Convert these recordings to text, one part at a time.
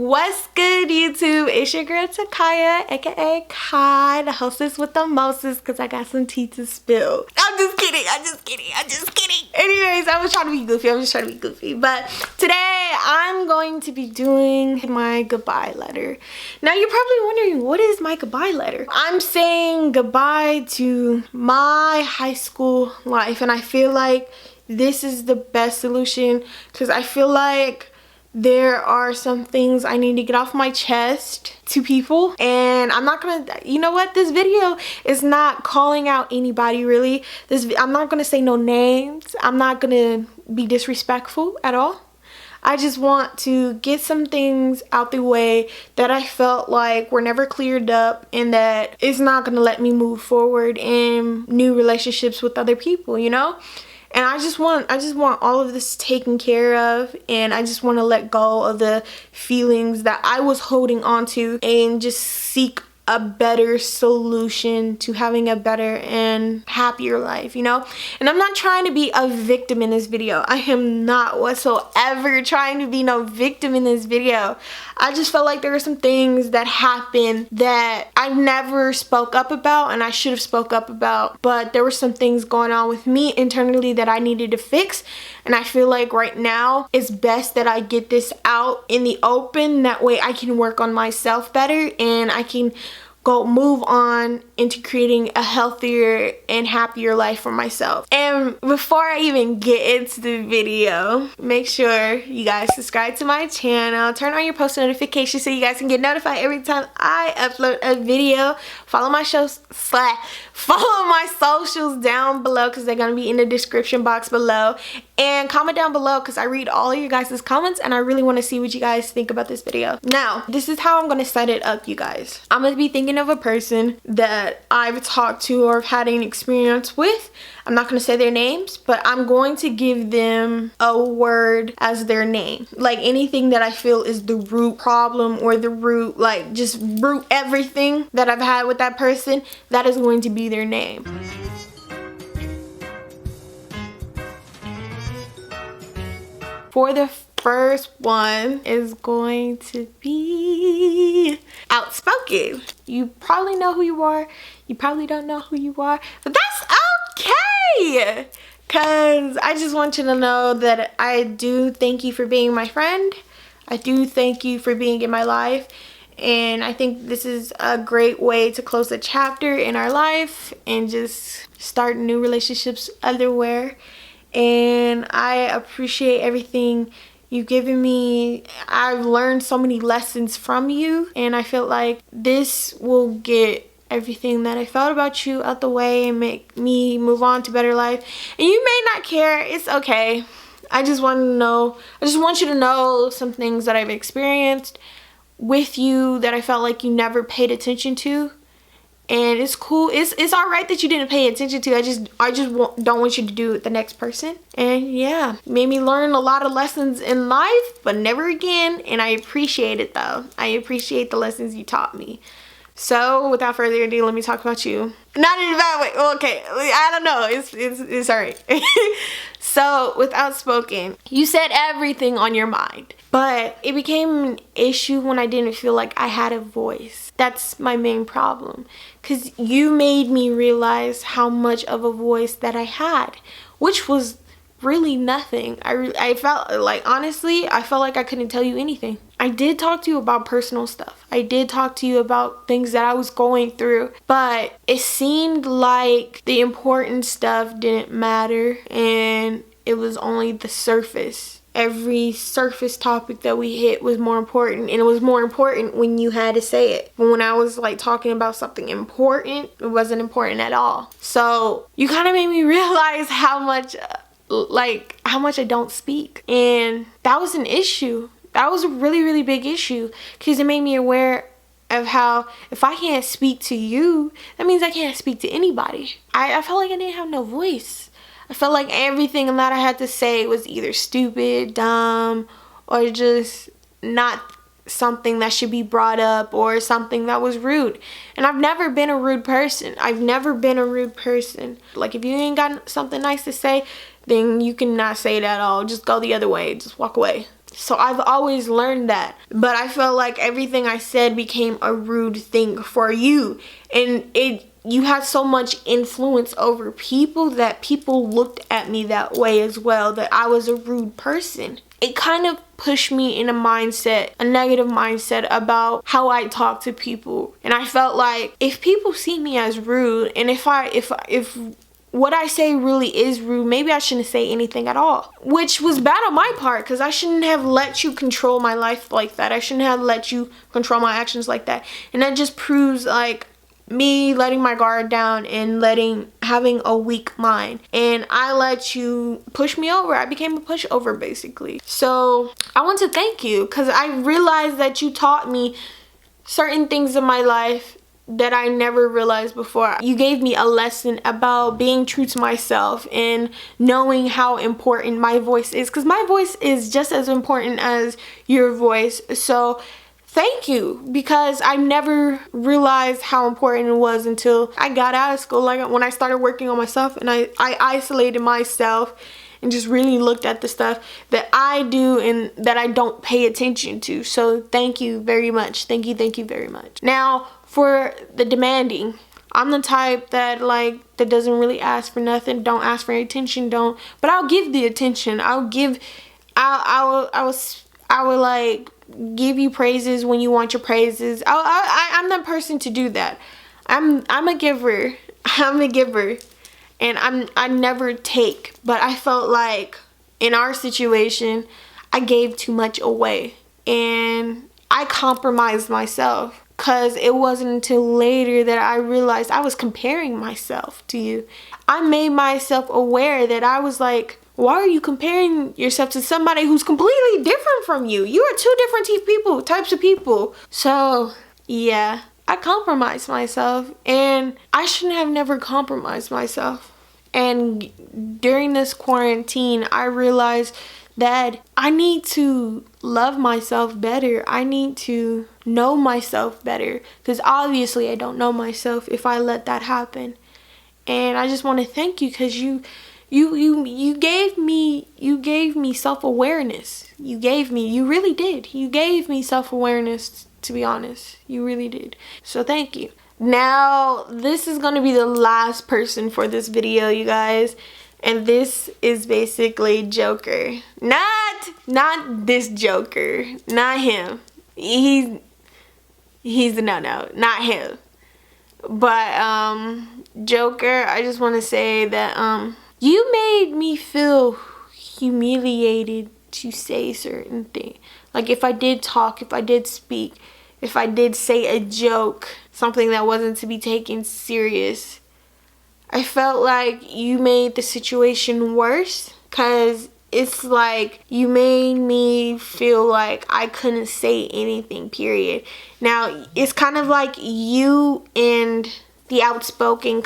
What's good, YouTube? It's your girl Takaya, aka Kai, the hostess with the mostest, because I got some tea to spill. I'm just kidding. Anyways, I was trying to be goofy. But today I'm going to be doing my goodbye letter. Now you're probably wondering, what is my goodbye letter? I'm saying goodbye to my high school life, and I feel like this is the best solution because I feel like there are some things I need to get off my chest to people, and I'm not gonna, you know what, this video is not calling out anybody really. I'm not gonna say no names. I'm not gonna be disrespectful at all. I just want to get some things out the way that I felt like were never cleared up and that is not gonna let me move forward in new relationships with other people, you know? And I just want all of this taken care of, and I just want to let go of the feelings that I was holding on to and just seek a better solution to having a better and happier life, you know? And I'm not trying to be a victim in this video. I am not whatsoever trying to be no victim in this video. I just felt like there were some things that happened that I never spoke up about and I should have spoke up about, but there were some things going on with me internally that I needed to fix, and I feel like right now it's best that I get this out in the open. That way I can work on myself better and I can move on into creating a healthier and happier life for myself. And before I even get into the video, make sure you guys subscribe to my channel, turn on your post notifications so you guys can get notified every time I upload a video. Follow my socials down below because they're gonna be in the description box below, and comment down below because I read all of you guys' comments and I really want to see what you guys think about this video. Now, this is how I'm gonna set it up, you guys. I'm gonna be thinking of a person that I've talked to or have had an experience with. I'm not gonna say their names, but I'm going to give them a word as their name. Like anything that I feel is the root problem or the root, like just root everything that I've had with that person, that is going to be their name. For the first one is going to be outspoken. You probably know who you are. You probably don't know who you are, but that's okay. Cause I just want you to know that I do thank you for being my friend. I do thank you for being in my life. And I think this is a great way to close a chapter in our life and just start new relationships elsewhere. And I appreciate everything you've given me. I've learned so many lessons from you, and I feel like this will get everything that I felt about you out the way and make me move on to better life. And you may not care, it's okay. I just want you to know some things that I've experienced with you that I felt like you never paid attention to. And it's cool. It's all right that you didn't pay attention to. I just don't want you to do it the next person. And yeah, made me learn a lot of lessons in life, but never again. And I appreciate it though. I appreciate the lessons you taught me. So without further ado, let me talk about you. Not in a bad way. Okay, I don't know. It's all right. So with outspoken, you said everything on your mind, but it became an issue when I didn't feel like I had a voice. That's my main problem, because you made me realize how much of a voice that I had, which was really nothing. I felt like, honestly, I felt like I couldn't tell you anything. I did talk to you about personal stuff. I did talk to you about things that I was going through, but it seemed like the important stuff didn't matter and it was only the surface. Every surface topic that we hit was more important, and it was more important when you had to say it. But when I was like talking about something important, it wasn't important at all. So you kind of made me realize how much I don't speak, and that was an issue. That was a really, really big issue because it made me aware of how if I can't speak to you, that means I can't speak to anybody. I felt like I didn't have no voice. I felt like everything that I had to say was either stupid, dumb, or just not something that should be brought up or something that was rude. And I've never been a rude person. Like if you ain't got something nice to say, then you cannot say it at all. Just go the other way. Just walk away. So I've always learned that. But I felt like everything I said became a rude thing for you. And you had so much influence over people that people looked at me that way as well, that I was a rude person. It kind of pushed me in a negative mindset about how I talk to people. And I felt like if people see me as rude, and if what I say really is rude, maybe I shouldn't say anything at all. Which was bad on my part, because I shouldn't have let you control my life like that. I shouldn't have let you control my actions like that. And that just proves like me letting my guard down and having a weak mind. And I let you push me over. I became a pushover basically. So I want to thank you, because I realized that you taught me certain things in my life that I never realized before. You gave me a lesson about being true to myself and knowing how important my voice is, because my voice is just as important as your voice. So thank you, because I never realized how important it was until I got out of school, like when I started working on myself and I isolated myself and just really looked at the stuff that I do and that I don't pay attention to. So thank you very much. Thank you very much. Now, for the demanding, I'm the type that doesn't really ask for nothing, don't ask for attention, but I'll give the attention. I will like give you praises when you want your praises. I'm the person to do that. I'm a giver. I'm a giver. And I never take, but I felt like in our situation, I gave too much away and I compromised myself, because it wasn't until later that I realized I was comparing myself to you. I made myself aware that I was like, why are you comparing yourself to somebody who's completely different from you? You are two different types of people. So yeah, I compromised myself, and I shouldn't have never compromised myself. And during this quarantine, I realized that I need to love myself better. I need to know myself better, because obviously I don't know myself if I let that happen. And I just want to thank you, because you gave me self-awareness. You really did. You gave me self-awareness, to be honest. You really did. So thank you. Now, this is going to be the last person for this video, you guys. And this is basically Joker. Not this Joker. Not him. He's a no-no. Not him. But, Joker, I just want to say that, you made me feel humiliated to say certain things. Like if I did talk, if I did speak, if I did say a joke, something that wasn't to be taken serious, I felt like you made the situation worse, because it's like you made me feel like I couldn't say anything, period. Now, it's kind of like you and Outspoken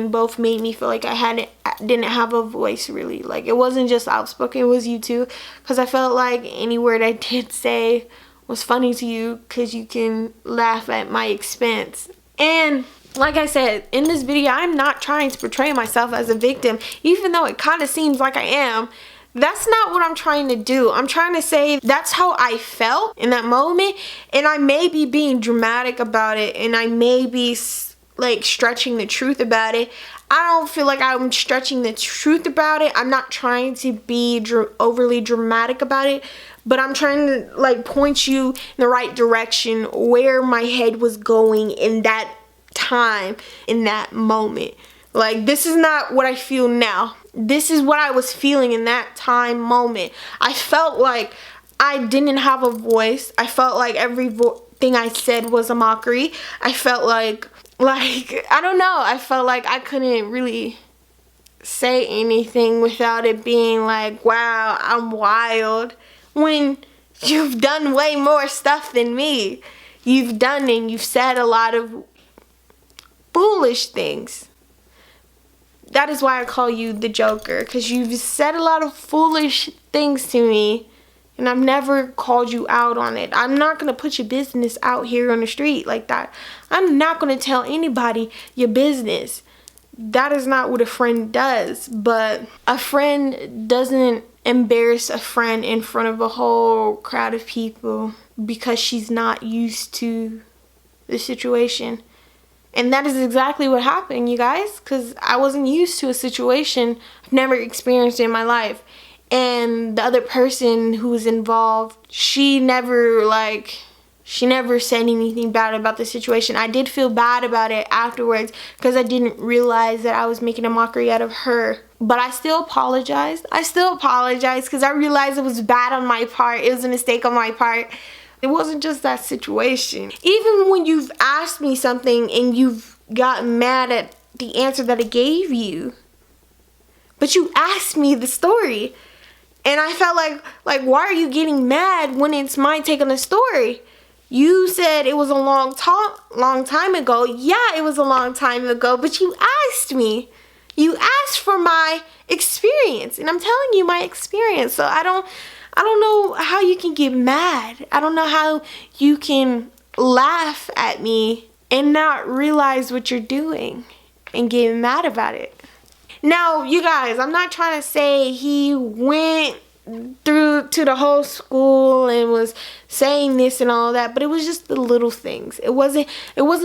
both made me feel like I didn't have a voice, really. Like, it wasn't just Outspoken, it was you too, because I felt like any word I did say was funny to you, because you can laugh at my expense. And like I said, in this video, I'm not trying to portray myself as a victim, even though it kind of seems like I am. That's not what I'm trying to do. I'm trying to say that's how I felt in that moment, and I may be being dramatic about it, and I may be like stretching the truth about it. I don't feel like I'm stretching the truth about it. I'm not trying to be overly dramatic about it, but I'm trying to like point you in the right direction where my head was going in that time, in that moment. Like, this is not what I feel now. This is what I was feeling in that time moment. I felt like I didn't have a voice. I felt like everything I said was a mockery. I felt like I don't know. I felt like I couldn't really say anything without it being like, wow, I'm wild. When you've done way more stuff than me. You've done and you've said a lot of foolish things. That is why I call you the Joker, because you've said a lot of foolish things to me, and I've never called you out on it. I'm not going to put your business out here on the street like that. I'm not going to tell anybody your business. That is not what a friend does. But a friend doesn't embarrass a friend in front of a whole crowd of people because she's not used to the situation. And that is exactly what happened, you guys, because I wasn't used to a situation I've never experienced in my life. And the other person who was involved, she never said anything bad about the situation. I did feel bad about it afterwards because I didn't realize that I was making a mockery out of her. But I still apologized. Because I realized it was bad on my part. It was a mistake on my part. It wasn't just that situation. Even when you've asked me something and you've gotten mad at the answer that I gave you, but you asked me the story, and I felt like why are you getting mad when it's my take on the story? You said it was a long time ago. Yeah, it was a long time ago, but you asked me. You asked for my experience, and I'm telling you my experience. So I don't know how you can get mad. I don't know how you can laugh at me and not realize what you're doing and get mad about it. Now, you guys, I'm not trying to say he went through to the whole school and was saying this and all that, but it was just the little things. It wasn't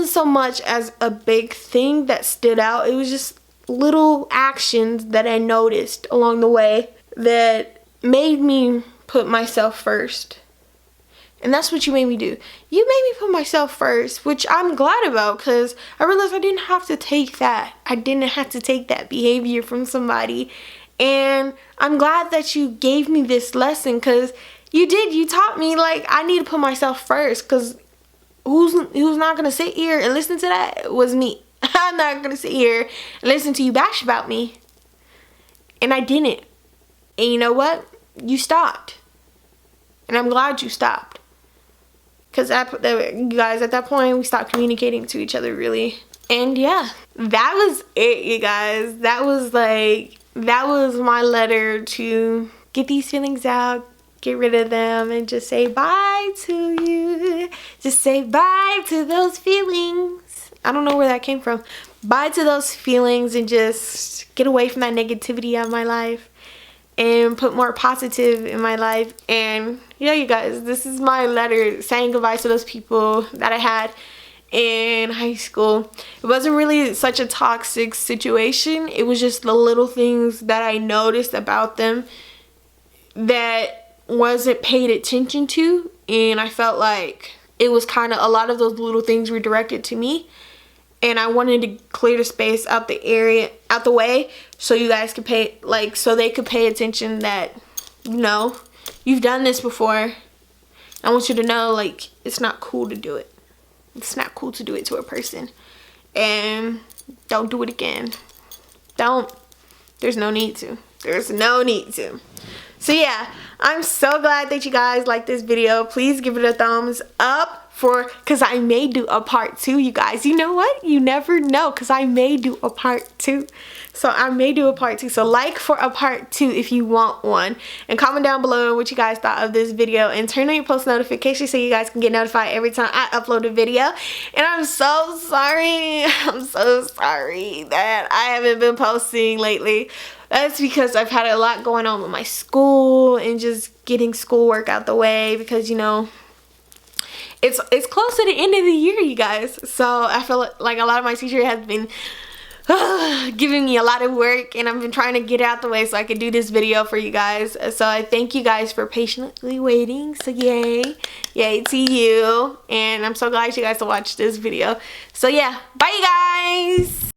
so much as a big thing that stood out. It was just little actions that I noticed along the way that made me put myself first. And that's what you made me do. You made me put myself first, which I'm glad about, because I realized I didn't have to take that. I didn't have to take that behavior from somebody. And I'm glad that you gave me this lesson, because you did. You taught me, like, I need to put myself first, because who's not going to sit here and listen to that? It was me. I'm not going to sit here and listen to you bash about me. And I didn't. And you know what? You stopped. And I'm glad you stopped. Because you guys, at that point, we stopped communicating to each other, really. And yeah, that was it, you guys. That was my letter to get these feelings out, get rid of them, and just say bye to you. Just say bye to those feelings. I don't know where that came from. Bye to those feelings and just get away from that negativity out of my life and put more positive in my life. And yeah, you guys, this is my letter saying goodbye to those people that I had in high school. It wasn't really such a toxic situation. It was just the little things that I noticed about them that wasn't paid attention to, and I felt like it was kind of a lot of those little things were directed to me. And I wanted to clear the space out the way, so you guys could so they could pay attention that, you know, you've done this before. I want you to know, like, it's not cool to do it. It's not cool to do it to a person. And don't do it again. Don't. There's no need to. There's no need to. So yeah, I'm so glad that you guys liked this video. Please give it a thumbs up because I may do a part 2, you guys. You know what? You never know, because I may do a part 2. So I may do a part 2. So like for a part 2 if you want one. And comment down below what you guys thought of this video. And turn on your post notifications so you guys can get notified every time I upload a video. And I'm so sorry. I'm so sorry that I haven't been posting lately. That's because I've had a lot going on with my school and just getting schoolwork out the way, because, you know, it's close to the end of the year, you guys. So I feel like a lot of my teacher has been giving me a lot of work, and I've been trying to get it out the way so I can do this video for you guys. So I thank you guys for patiently waiting. So yay to you, and I'm so glad you guys to watch this video. So yeah, bye you guys.